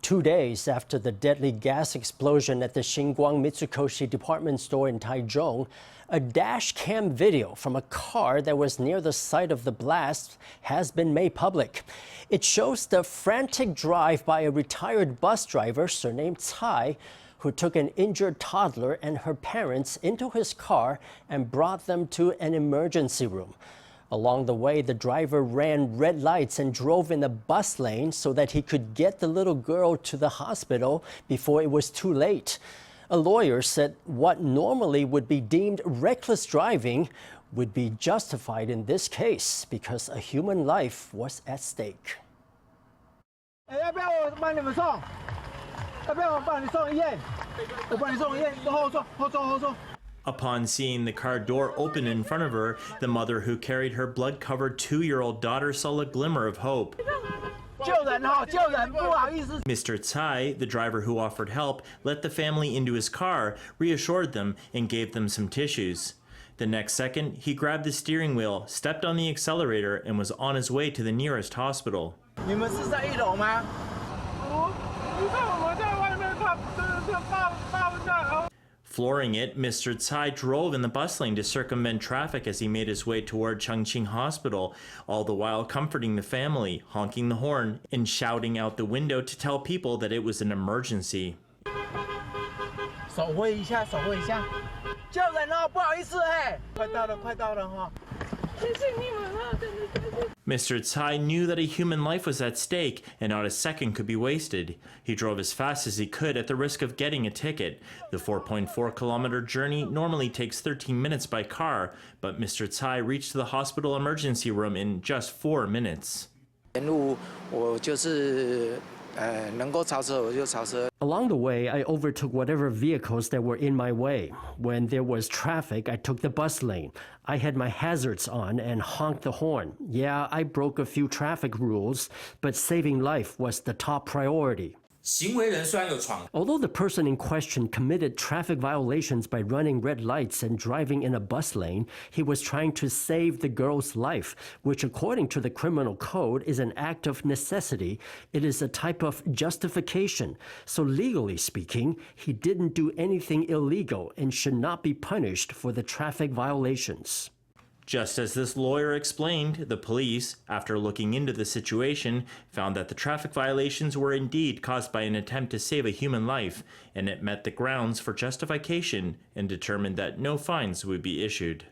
2 days after the deadly gas explosion at the Shin Kong Mitsukoshi department store in Taichung, a dash cam video from a car that was near the site of the blast has been made public. It shows the frantic drive by a retired bus driver surnamed Tsai, who took an injured toddler and her parents into his car and brought them to an emergency room. Along the way, the driver ran red lights and drove in the bus lane so that he could get the little girl to the hospital before it was too late. A lawyer said what normally would be deemed reckless driving would be justified in this case because a human life was at stake. Upon seeing the car door open in front of her, the mother who carried her blood-covered 2-year-old daughter saw a glimmer of hope. Mr. Tsai, the driver who offered help, let the family into his car, reassured them, and gave them some tissues. The next second, he grabbed the steering wheel, stepped on the accelerator, and was on his way to the nearest hospital. Flooring it, Mr. Tsai drove in the bus lane to circumvent traffic as he made his way toward Chongqing Hospital, all the while comforting the family, honking the horn, and shouting out the window to tell people that it was an emergency. Mr. Tsai knew that a human life was at stake and not a second could be wasted. He drove as fast as he could at the risk of getting a ticket. The 4.4-kilometer journey normally takes 13 minutes by car, but Mr. Tsai reached the hospital emergency room in just 4 minutes. Along the way, I overtook whatever vehicles that were in my way. When there was traffic, I took the bus lane. I had my hazards on and honked the horn. Yeah, I broke a few traffic rules, but saving life was the top priority. Although the person in question committed traffic violations by running red lights and driving in a bus lane, he was trying to save the girl's life, which according to the criminal code is an act of necessity. It is a type of justification. So legally speaking, he didn't do anything illegal and should not be punished for the traffic violations. Just as this lawyer explained, the police, after looking into the situation, found that the traffic violations were indeed caused by an attempt to save a human life, and it met the grounds for justification and determined that no fines would be issued.